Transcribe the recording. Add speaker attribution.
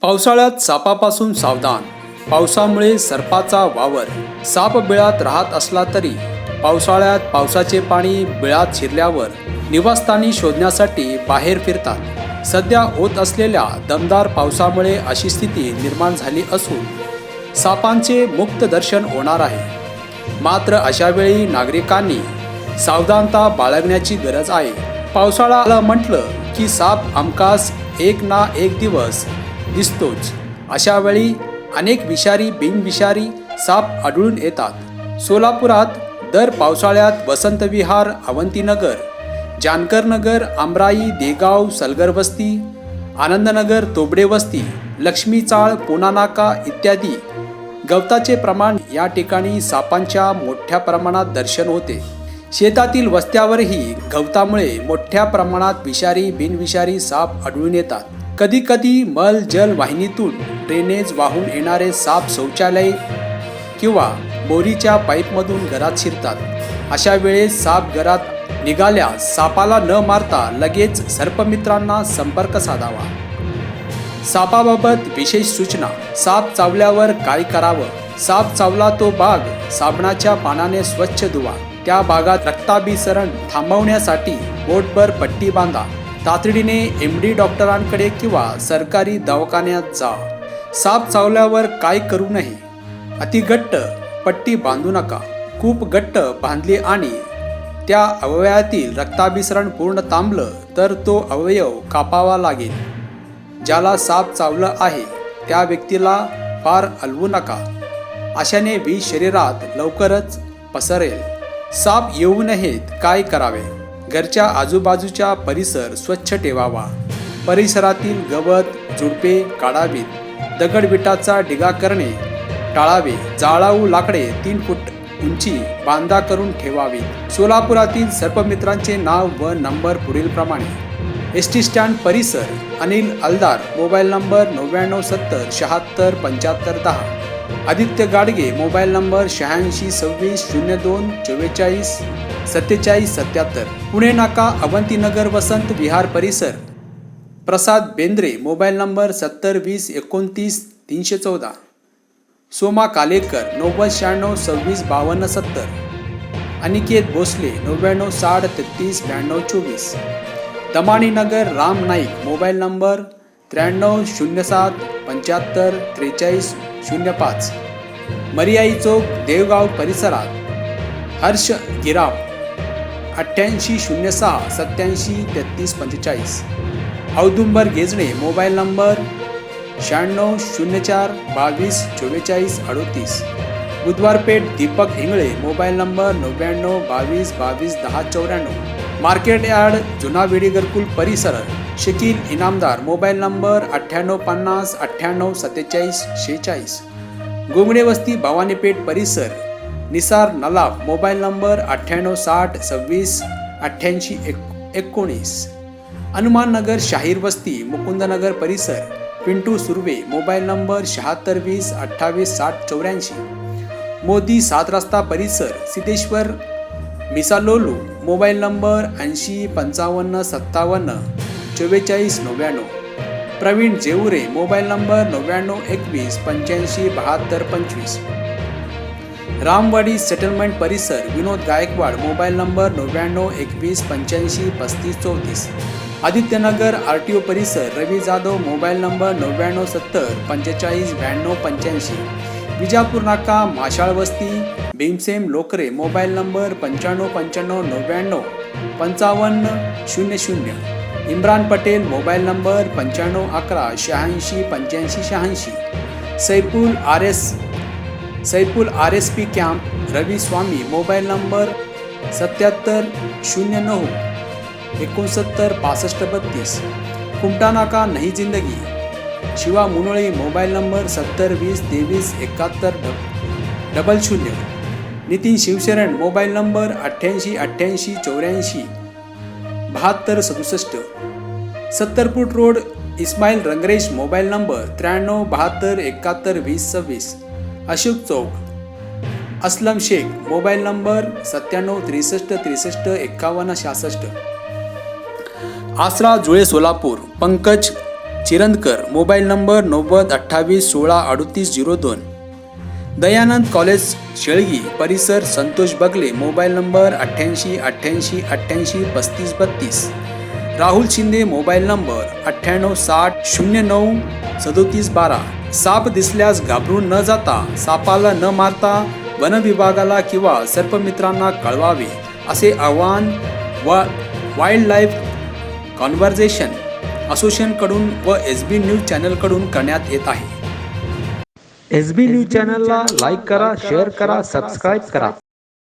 Speaker 1: पावसाळ्यात सापापासून सावधान. पावसामुळे सर्पाचा वावर. साप बिळात राहत असला तरी पावसाळ्यात पावसाचे पाणी बिळात शिरल्यावर निवासस्थानी शोधण्यासाठी बाहेर फिरतात. सध्या होत असलेल्या दमदार पावसामुळे अशी स्थिती निर्माण झाली असून सापांचे मुक्त दर्शन होणार आहे. मात्र अशावेळी नागरिकांनी सावधानता बाळगण्याची गरज आहे. पावसाळा म्हटलं की साप हमखास एक ना एक दिवस दिसतोच. अशा वेळी अनेक विषारी बिनविषारी साप आढळून येतात. सोलापुरात दर पावसाळ्यात वसंतविहार, अवंतीनगर, जानकरनगर, आमराई, देगाव, सलगर वस्ती, आनंदनगर, तोबडे वस्ती, लक्ष्मी चाळ, पुणा नाका इत्यादी गवताचे प्रमाण या ठिकाणी सापांच्या मोठ्या प्रमाणात दर्शन होते. शेतातील वस्त्यावरही गवतामुळे मोठ्या प्रमाणात विषारी बिनविषारी साप आढळून येतात. कधी कधी मल जल वाहिनीतून ड्रेनेज वाहून येणारे साप शौचालय किंवा बोरीच्या पाईपमधून घरात शिरतात. अशा वेळेस साप घरात निघाल्यास सापाला न मारता लगेच सर्पमित्रांना संपर्क साधावा. सापाबाबत विशेष सूचना. साप चावल्यावर काय करावं? साप चावला तो भाग साबणाच्या पाण्याने स्वच्छ धुवा. त्या भागात रक्ताभिसरण थांबवण्यासाठी बोटभर पट्टी बांधा. तातडीने MD डॉक्टरांकडे किंवा सरकारी दवाखान्यात जा. साप चावल्यावर काय करू नये? अतिघट्ट पट्टी बांधू नका. खूप घट्ट बांधली आणि त्या अवयवातील रक्ताभिसरण पूर्ण थांबलं तर तो अवयव कापावा लागेल. ज्याला साप चावलं आहे त्या व्यक्तीला फार हलवू नका. अशाने विष शरीरात लवकरच पसरेल. साप येऊ नयेत काय करावे? घरच्या आजूबाजूचा परिसर स्वच्छ ठेवावा. परिसरातील गवत झुडपे काढावीत. दगडविटाचा ढिगा करणे टाळावे. जाळाऊ लाकडे 3 फूट उंची बांधा करून ठेवावी. सोलापुरातील सर्पमित्रांचे नाव व नंबर पुढीलप्रमाणे. ST स्टँड परिसर Anil Aldar, mobile number 9970 76 75 10. Aditya Gadge, mobile number 86 26 02 44 47 77. Pune नाका अवंतीनगर वसंत विहार परिसर Prasad Bendre, mobile number 70 20 29 314. Soma Kalekar 90 96 26 52 70. Aniket Bhosale 99 60 33 92 24. Damani Nagar Ram Naik, mobile number 93 07 75 43 05. Mariai Chowk Devgaon परिसरात Harsh Giram 88 06 87 33 45. Audumbar Gejane, mobile number 96 04 22 44 38. Budhwarpeth Deepak Hingale, mobile number 99 22 22 10 94. Market yard जुना वेडी घरकुल परिसर शकील इनामदार, मोबाईल नंबर 98 50 98 47 46. गोंगडे वस्ती भवानीपेठ परिसर निसार नलाब, मोबाईल नंबर 98 60 26 88 19. हनुमान नगर शाहीर वस्ती मुकुंदनगर परिसर पिंटू सुर्वे, मोबाईल नंबर 76 20 28 60 84. मोदी 7 रस्ता परिसर Siddheshwar मिसालोलू, mobile number 80 55 57 44 99. Praveen Jevure, mobile number 99 21 85 72 25. Ramwadi settlement परिसर Vinod Gaikwad, mobile number 99 21 85 35 34. Adityanagar RTO परिसर रवी जाधव, मोबाईल नंबर 99 70 45 92 85. विजापूर नाका माशाळ वस्ती Bhimsen Lokare, mobile number 95 95 99 55 00. Imran Patel, mobile number 95 11 86 85 86. Saiful RSP camp Ravi Swami, mobile number 77 09 69 65 32. Kumta नाका नही जिंदगी Shiva Munoli, mobile number 70 20 23 71 00. Nitin Shivsharan, mobile number 88 88 84 72 67. 70 foot road Ismail Rangresh, mobile number 93 72 71 20 26. Ashok Chowk Aslam Shaikh, mobile number 97 63 63 51 66. Asara Jule Solapur Pankaj Chirandkar mobile number 9028163802. Dayanand college Shelgi परिसर Santosh Bagale mobile number 8888883532. Rahul Shinde mobile number 9860093712. साप दिसल्यास घाबरून न जाता सापाला न मारता वन विभागाला किंवा सर्पमित्रांना कळवावे असे आवाहन वाईल्ड लाईफ कॉन्व्हर्सेशन असोसिएशनकडून व SB न्यूज चॅनलकडून करण्यात येत आहे. SB न्यूज चॅनलला लाईक करा, शेअर करा, सबस्क्राईब करा.